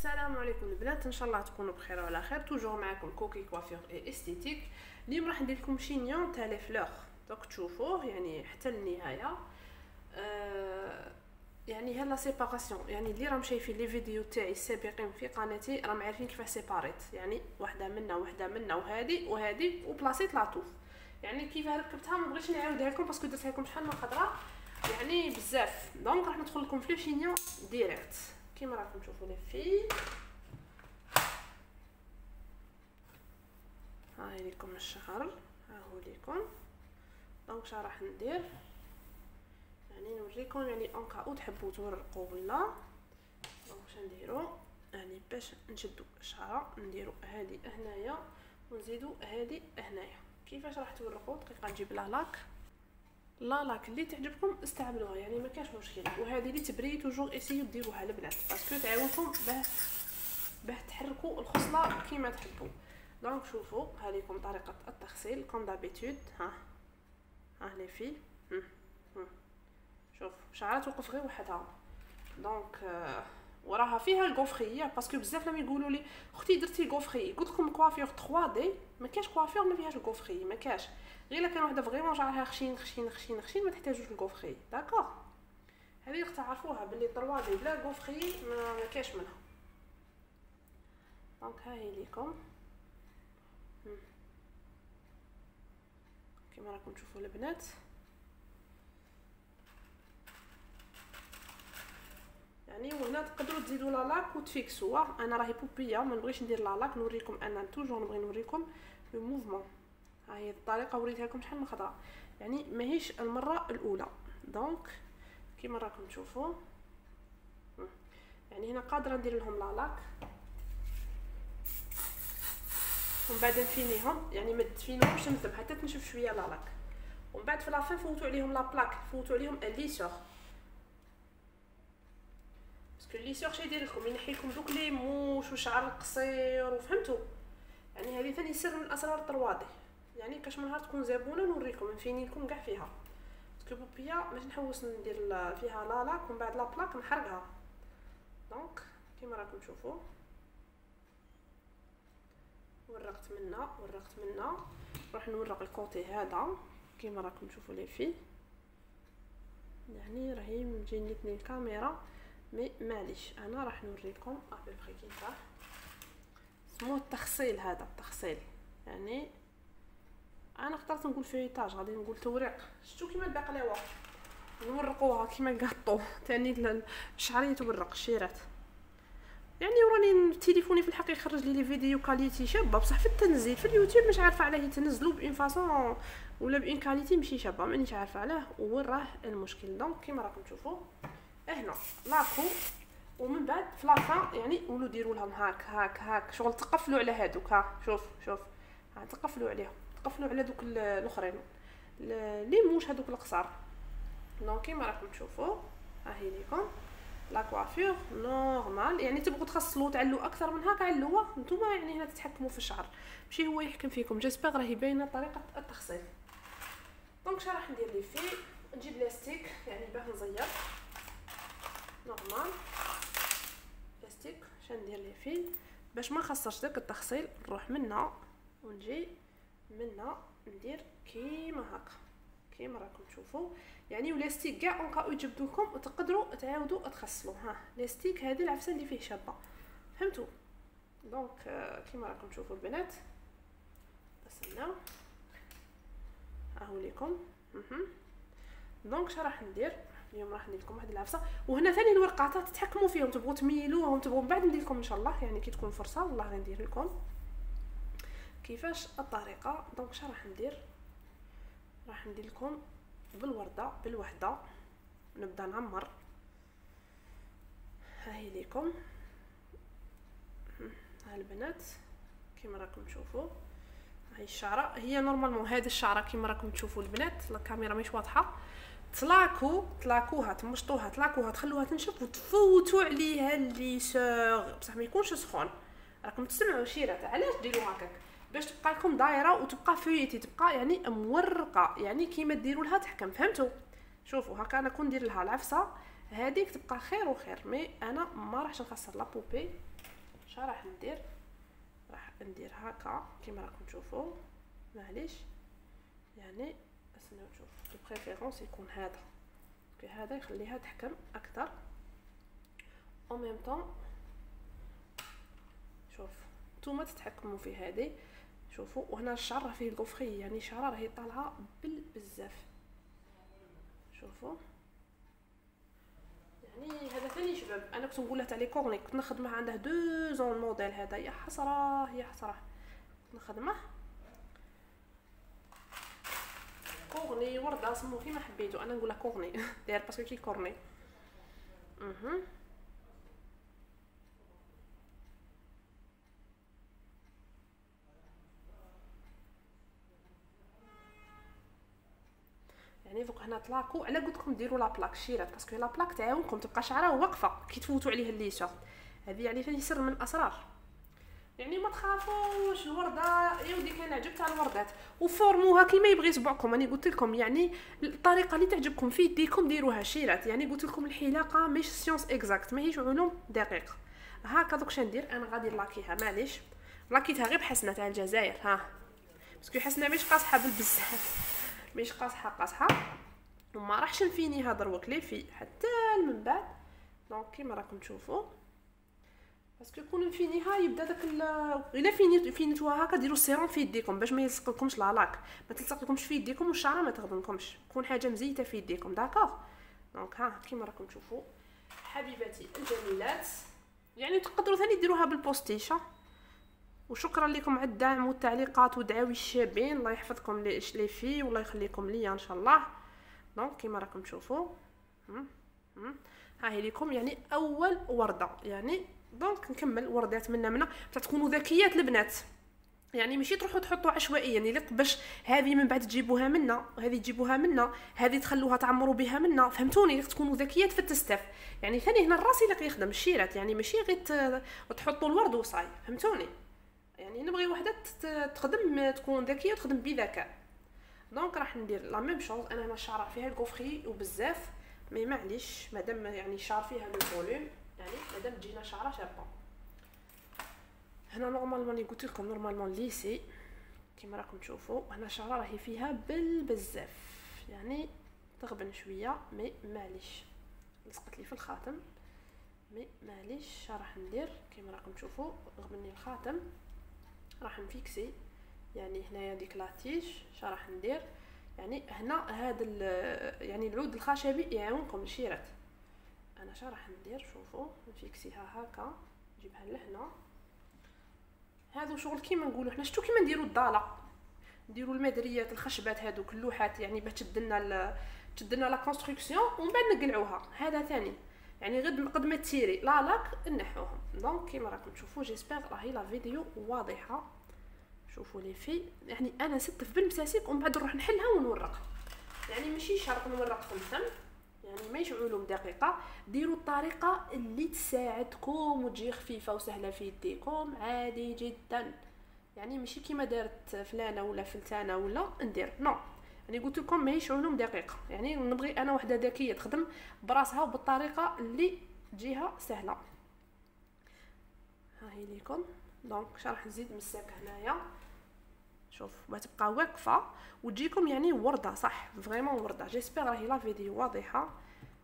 السلام عليكم البنات، ان شاء الله تكونوا بخير وعلى خير. توجور معكم كوكي كوافير اي استيتيك. اليوم راح ندير لكم شينيون تاع لي فلور، دوك تشوفوه يعني حتى النهايه. يعني ها لا سيباراسيون، يعني اللي راهم شايفين لي فيديو تاعي السابقين في قناتي راهم عارفين كيفاش سيباريت، يعني وحده منا وهذه وهذه وبلاصيت لاطوف. يعني كيف ركبتها ما بغيتش نعاودها لكم باسكو درتها لكم شحال من خطره يعني بزاف. دونك راح ندخل لكم في لو شينيون ديريكت كيما راكم تشوفوا لي في. هاي ليكم الشهر، ها هو ليكم. دونك شنو راح ندير، يعني نوريكم يعني اون كاو تحبوا تورقوا ولا. دونك واش نديرو، يعني باش نشدو الشعره نديرو هذه هنايا ونزيدو هذه هنايا. كيفاش راح تورقوا؟ دقيقه نجيب لاك اللي تعجبكم استعملوها، يعني ما كاش مشكل. وهذه اللي تبري توجور ايسيو ديروها البنات باسكو تعاونكم باه تحركوا الخصله كيما تحبوا. دونك شوفوا هذيكم طريقه التغسيل كون دابيتود. ها لي في شوف شعرها توقف غير وحدها. دونك وراها فيها الكوفريه باسكو بزاف لما يقولوا لي اختي درتي كوفري، قلت لكم كوافير 3 دي ما كاش كوافير ما فيهاش الكوفري، ما كاش. غير الا كان وحده فريمون شعرها خشين ما تحتاجوش الكوفري. داكوغ، هذه اللي تعرفوها باللي 3 دي بلا كوفري ما كاش منها. دونك ها هي ليكم كيما راكم تشوفوا البنات. يعني وهنا تقدروا تزيدوا لاك وتفيكسوها. انا راهي بوبيه ما نبغيش ندير لاك، نوريكم انا توجور نبغي نوريكم لو موفمون. ها هي الطريقه وريتها لكم شحال من خطره، يعني ماهيش المره الاولى. دونك كيما راكم تشوفوا يعني هنا قادره ندير لهم لاك ومن بعد نفينيهم، يعني ما تدفينوهمش نثم حتى تنشف شويه لاك. ومن بعد في لافين فوتوا عليهم لا بلاك، فوتوا عليهم الليسور باسكو الليسور شي يدير لكم ينحي لكم دوك لي موش وشعر القصير وفهمتوا. يعني هذه ثاني سر من اسرار الطروادي، يعني كاش من نهار تكون زبونه نوريكم نفيني لكم كاع فيها باسكو بوبيا ماشي نحوس ندير فيها لاك ومن بعد لا بلاك نحرقها. دونك كيما راكم تشوفوا ورقت منا نروح نورق الكوتي هذا كيما راكم تشوفوا لي فيه. يعني راهي مجينيتني الكاميرا مي معليش انا راح نوريكم ابري كيفاه اسمو التخصيل. هذا التخصيل يعني انا اخترت نقول فيتاج، غادي نقول توريق. شفتوا كيما البقلاوه نورقوها كيما الكاطو تاني الشعريه تورق الشيرات. يعني وراني تليفوني في الحقيقه يخرج لي فيديو كاليتي شابه بصح في التنزيل في اليوتيوب مش عارفه علاه يتنزلوا بين فاصون ولا بين كاليتي ماشي شابه، مانيش عارفه علاه وين راه المشكل. دونك كيما راكم تشوفوا هنا لاكو ومن بعد في لافان يعني ولو ديروا لهم هاك شغل تقفلوا على هادوك. ها شوف ها تقفلوا عليهم، تقفلوا على دوك الاخرين لي موش هذوك القصار. دونك كيما راكم تشوفوا ها هي ليكم لا كوافير نورمال. يعني تبغوا تخصلوا تعلوا اكثر من هكا علوا نتوما، يعني هنا تتحكموا في الشعر ماشي هو يحكم فيكم. جيسبر راهي باينه طريقه التخصيل. دونك شنو راح ندير لي فيه، نجيب لاستيك يعني باه نزير نورمال لاستيك. شنو ندير لي فيه باش ما نخسرش داك التخصيل، نروح منا ونجي منا ندير كيما هكا كيما راكم تشوفوا. يعني ولاستيك كاع اونكاو يجبدوا لكم وتقدروا تعاودوا تخصلوا. ها لاستيك هذه العفسه اللي فيه شابه فهمتوا. دونك كيما راكم تشوفوا البنات استناو ها هو ليكم. دونك شنو راح ندير اليوم، راح ندير لكم واحد العفسه. وهنا ثاني الورقات تتحكموا فيهم، تبغوا تميلوهم تبغوا من بعد ندير لكم ان شاء الله، يعني كي تكون فرصه والله غندير لكم كيفاش الطريقه. دونك شنو راح ندير لكم بالورده بالوحده نبدا نعمر. ها هي ليكم ها البنات كيما راكم تشوفوا. هاي الشعره هي نورمالمون هذه الشعره كيما راكم تشوفوا البنات، الكاميرا مش واضحه. تلاكوها تمشطوها تلاكوها تخلوها تنشف وتفوتوا عليها الليسور بصح ما يكونش سخون. راكم تسمعوا شيرات علاش ديروا هكاك باش تبقى لكم دايره وتبقى فيتي تبقى يعني مورقه، يعني كيما ديروا لها تحكم فهمتوا. شوفوا هكا انا كون ندير لها العفسه هذيك تبقى خير وخير، مي انا ما راحش نخسر لا بوبي راح ندير هكا كيما راكم تشوفوا. معليش يعني استناو نشوف دو بريفيرونس يكون هذا، هذا يخليها تحكم اكثر او ميم طون. شوف نتوما تتحكموا في هذه، شوفوا. وهنا الشعر راه فيه الكوفري، يعني الشعره راهي طالعه بزاف. شوفوا يعني هذا ثاني شباب. انا كنت نقول له تاع لي كورني، كنت نخدمه عنده 2 زون الموديل هذا. يا حسره يا حسره، كنت نخدمه كورني ورده سموه كيما حبيتو. انا نقول له كورني داير باسكو كي كورني. يعني دوك هنا طلاكو. على قلت لكم ديروا لا بلاك شيرات، باسكو لا بلاك تعاونكم تبقى شعره واقفه كي تفوتوا عليه الليشه. هذه يعني ثاني سر من الاسرار. يعني ما تخافوش الورده يا ودي. كان عجب تاع الوردات وفورموها كيما يبغي صبعكم. انا قلت لكم يعني الطريقه اللي تعجبكم في يديكم ديروها شيرات. يعني قلت لكم الحلاقه مش سيونس اكزاكت، ماهيش علوم دقيقه. هكا دوك شندير انا غادي نلاكيها. معليش لاكيتها غير بحسنه تاع الجزائر، ها باسكو حسنه مش قاصحه بالبزاف، مش قاصحه وما راحش نفينيها دروك لي في حتى من بعد. دونك كيما راكم تشوفوا باسكو كون نفينيها يبدا داك الا فينيتوها هكا. ديروا السيرون في يديكم باش ما يلصقلكمش لالاك، ما تلصقلكمش في يديكم والشعره ما تخدمكمش، تكون حاجه مزيته في يديكم. داكوغ دونك ها كيما راكم تشوفوا حبيباتي الجميلات. يعني تقدروا ثاني ديروها بالبوستيشه. وشكرا لكم على الدعم والتعليقات ودعاوي الشابين. الله يحفظكم لي في والله يخليكم ليا ان شاء الله. دونك كيما راكم تشوفوا ها هي لكم يعني اول ورده. يعني دونك نكمل وردات منا تكونوا ذكيات البنات. يعني ماشي تروحوا تحطوا عشوائيا يعني باش هذه من بعد تجيبوها منا وهذه تجيبوها منا، هذه تخلوها تعمروا بها منا. فهمتوني؟ تكونوا ذكيات في التستاف. يعني ثاني هنا الراس اللي يخدم الشيرات، يعني ماشي غير تحطوا الورد وصاي. فهمتوني؟ يعني نبغي وحده تخدم تكون ذكيه وتخدم بذكاء. دونك راح ندير لا ميم شوز. انا هنا الشعر فيها الكوفري وبزاف مي معليش مادام يعني الشعر فيها لو فوليوم، يعني مادام تجينا شعره شابه. هنا نورمالمون قلت لكم نورمالمون ليسي كيما راكم تشوفوا. هنا الشعره راهي فيها بزاف يعني تغبن شويه مي معليش لصقت لي في الخاتم مي معليش. راح ندير كيما راكم تشوفوا غبني الخاتم راح نفيكسي. يعني هنايا ديك لاتيش راح ندير يعني هنا هذا يعني العود الخشبي يعاونكم الشيرات. انا راح ندير شوفوا نفيكسيها هكا نجيبها لهنا. هذا شغل كيما نقولوا حنا شفتوا كيما نديروا الضاله، نديروا المدريات الخشبات هذوك اللوحات يعني باش تشدنا لا كونستركسيون ومن بعد نقلعوها. هذا ثاني يعني غير قد ما تيري لاك نحوهم. دونك كيما راكم تشوفوا جيسبر راهي لا فيديو واضحه. شوفوا لي في يعني انا ستف بالمساسيك ومن بعد نروح نحلها ونورقها. يعني ماشي شرط نورق في الفم، يعني ماشي علوم دقيقه. ديروا الطريقه اللي تساعدكم وتجي خفيفه وسهله في يديكم عادي جدا. يعني ماشي كيما دارت فلانه ولا فلتانه ولا ندير نو. يعني قلت لكم ماهيش علوم دقيقه. يعني نبغي انا وحده ذكيه تخدم براسها وبالطريقه اللي تجيها سهله. ها هي ليكم. دونك راح نزيد مساك هنايا. شوف تبقى واقفه وتجيكم يعني ورده صح فريمون ورده. جيسبر راهي لا فيديو واضحه.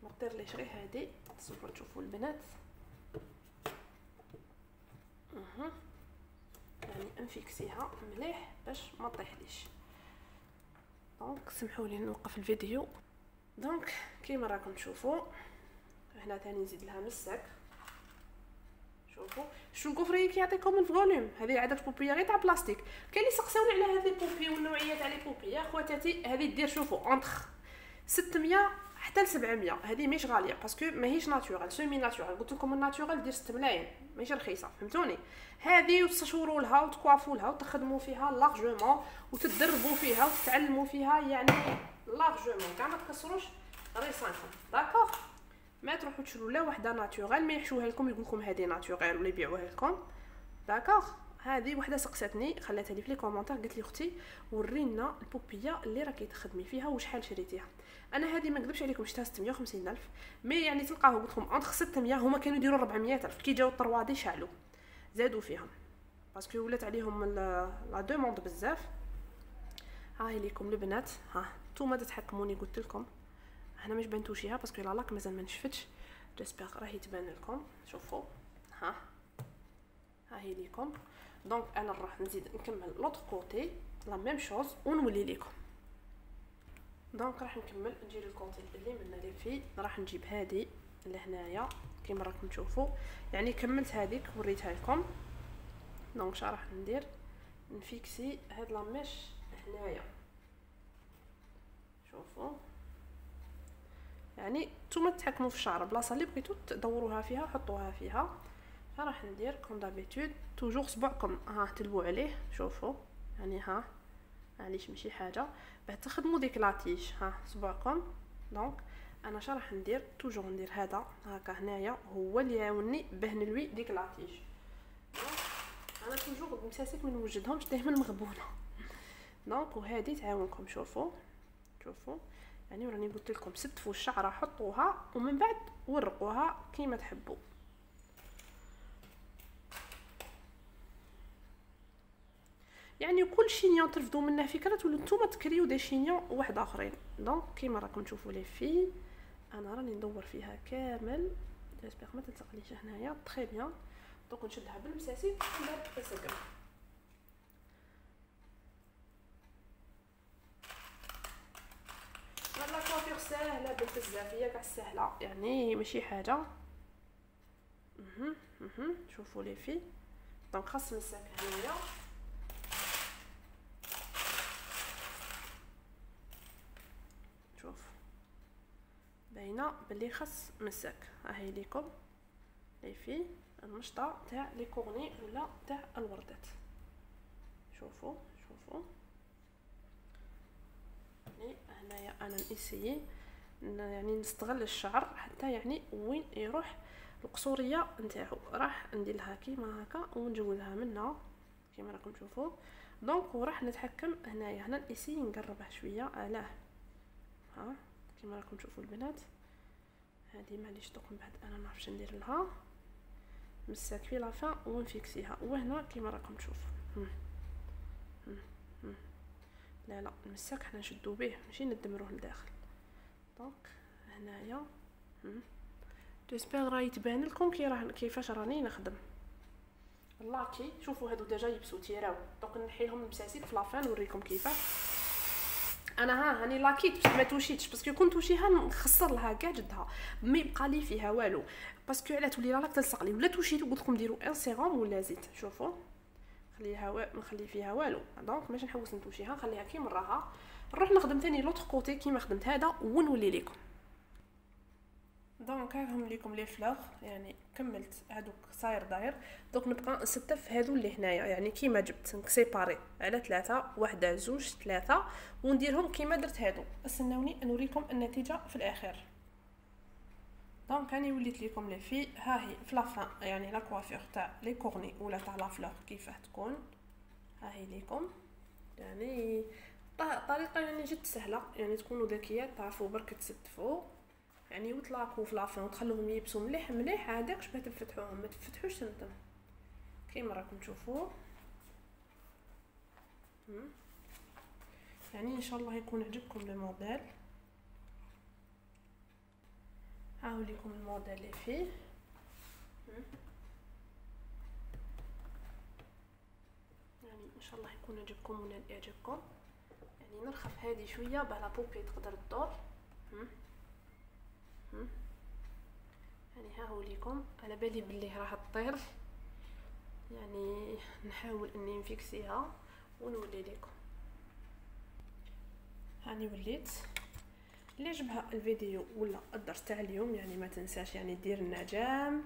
نطير لي غير هذه تصبروا تشوفوا البنات. يعني نفيكسيها مليح باش ما تطيحليش. دونك سمحوا لي نوقف الفيديو. دونك كيما راكم تشوفوا هنا ثاني نزيد لها مساك. شوفوا شو الكوفري كيعطيكم الفوليوم. هذه عاده بوبيه غير تاع بلاستيك. كاين اللي سقساوني على هذه البوبي والنوعيه تاع لي بوبي. يا خواتاتي هذه دير شوفوا اونتر 600 حتى ل 700. هذه مش غاليه باسكو ماهيش ناتورال سيمي ناتورال. قلت لكم الناتورال دير 6 ملايين ماشي رخيصه. فهمتوني؟ هذه وتشوروا لها وتكوافوا لها وتخدموا فيها لارجومون وتدربوا فيها وتتعلموا فيها يعني لارجومون. كاع ما تكسروش ريسانكم. داكوغ ما تروحوا تشروا لا وحده ناتورال ما يحشوها لكم يقول لكم هذه ناتورال ولا يبيعوها لكم. داكوغ هذه وحده سقساتني خلاتها لي في لي كومونتير قالت لي اختي ورينا البوبيه اللي راكي تخدمي فيها وشحال شريتيها. انا هذه ما نكذبش عليكم شفتها 650 الف مي يعني تلقاو قلت لكم اونتر 600 هما كانوا يديروا 400 الف كي جاو الطروادي شعلوا. زادوا فيهم باسكو ولات عليهم لا دوموند بزاف. هاي ليكم البنات، ها نتوما تتحكموني قلت لكم. هنا مش بنتوشيها باسكو لاك مازال ما نشفتش، جيسبر راهي تبان لكم. شوفوا ها هاي ليكم. دونك انا نروح نزيد نكمل لوطر كوتي لا ميم شوز ونولي لكم. دونك راح نكمل ندير الكوتي اللي منا لي في. راح نجيب هذه لهنايا كيما راكم تشوفوا، يعني كملت هذيك وريتها لكم. دونك شنو راح ندير، نفيكسي هاد لا ميش هنايا. شوفوا يعني نتوما تحكموا في الشعر، بلاصه اللي بغيتو تدوروها فيها حطوها فيها. راح ندير كوم دابيتود توجور صبعكم ها تلبوا عليه. شوفوا يعني ها معليش ماشي حاجه باه تخدموا ديك لاتيج، ها صبعكم. دونك انا شنو راح ندير، توجور ندير هذا هكا هنايا هو اللي يعاونني باه نلوي ديك لاتيج. انا توجور المساسك ما نوجدهمش دائما مغبونه. دونك وهذه تعاونكم. شوفوا يعني راني قلت لكم ستفوا الشعره حطوها ومن بعد ورقوها كيما تحبوا. يعني كل شينيون ترفدوا منه فكره ولا نتوما تكريو دي شينيون واحد اخرين. دونك كيما راكم تشوفوا لي في انا راني ندور فيها كامل. جيسبر ما تلصقليش هنايا تري بيان. دونك نشدها بالمساسي وندير السقم. لا كوافير ساهله بزاف، هي كاع ساهله يعني ماشي حاجه. شوفوا لي في. دونك خاص مساك هنايا. شوف باينه بلي خاص مساك. هاي ليكم لي في المشطه تاع لي كورني ولا تاع الوردات. شوفوا يعني هنايا انا نسيي يعني نستغل الشعر حتى يعني وين يروح القصوريه نتاعو. راح ندير لها كيما هكا ونجودها منها كيما راكم تشوفوا. دونك وراح نتحكم هنايا. هنا نسيي نقربها شويه علاه ها كيما راكم تشوفوا البنات. هذه معليش دوك من بعد انا ما نعرفش ندير لها مساك في لافا ونفيكسيها. وهنا كيما راكم تشوفوا لا المساك حنا نشدو به ماشي ندمروه لداخل. دونك هنايا جيسبر راهي تبان لكم كيفاش راني نخدم اللاكي. شوفوا هادو ديجا يبسو تيراو. دونك نحي لهم المساسيك في لافان نوريكم كيفاش. انا هاني لاكيت بس ما توشيتش باسكو كنت توشيها نخسر لها كاع جدها ما يبقى لي فيها والو باسكو على تولي راك تلصق لي. ولا توشيت قلت لكم ديروا ان سيروم ولا زيت. شوفوا خليها نخلي فيها والو. دونك ماشي نحوس نتوشيها نخليها كي مراها. نروح نخدم ثاني لوطر كوتي كيما خدمت هذا ونولي لكم. دونك هاهم ليكم لي فلوغ يعني كملت هادوك صاير داير. دونك نبقى نستف هادو اللي هنايا يعني كيما جبت نسيباري على 3 1 2 3 ونديرهم كيما درت هادو. استناوني نوريكم النتيجه في الاخر. دونك راني وليت لكم لي في ها هي في لافان يعني لا كوافير تاع لي كورني ولا تاع لا فلوغ كيفاه تكون. ها هي ليكم يعني طريقه يعني جد سهله يعني تكونوا ذكيات تعرفوا برك تستفوا يعني وتلاقوا في لافان وتخلوهم يبسوا مليح هذاك باش تفتحوهم ما تفتحوش انتم كيما راكم تشوفوا. يعني ان شاء الله يكون عجبكم الموديل. هاو ليكم الموديل اللي فيه. يعني ان شاء الله يكون عجبكم ولا يعجبكم. يعني نرخف هذه شويه بلا بوبي تقدر تدور. يعني ها هو ليكم على بالي بلي راح تطير يعني نحاول اني نفيكسيها ونولي لكم. هاني وليت. اللي عجبها الفيديو ولا الدرس تاع اليوم يعني ما تنساش يعني دير لنا جام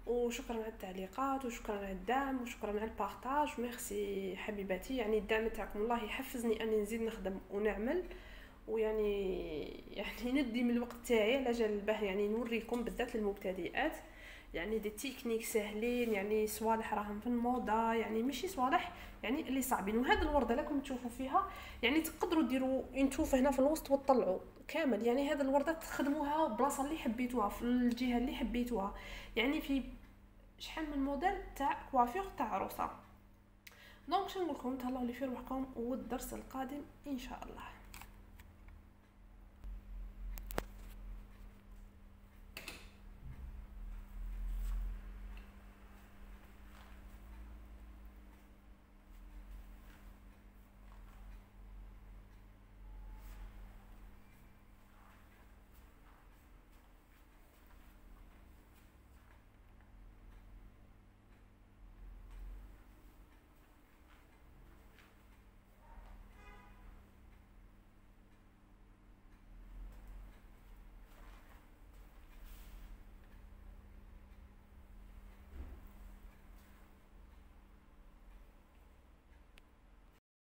وشكرا على التعليقات وشكرا على الدعم وشكرا على البارطاج. ميرسي حبيباتي يعني الدعم تاعكم والله يحفزني اني نزيد نخدم ونعمل ويعني ندي من الوقت تاعي على جال باه يعني نوريكم بالذات للمبتدئات يعني دي تكنيك سهلين يعني صوالح راهم في الموضه يعني ماشي صوالح يعني اللي صعبين. وهذا الورده راكم تشوفوا فيها يعني تقدروا ديروا انتوفه هنا في الوسط وتطلعوا كامل. يعني هذا الورده تخدموها بلاصه اللي حبيتوها في الجهه اللي حبيتوها يعني في شحال من موديل تاع كوافير تاع عروسه. دونك شنو نقول لكم، تهلاو لي في روحكم، والدرس القادم ان شاء الله.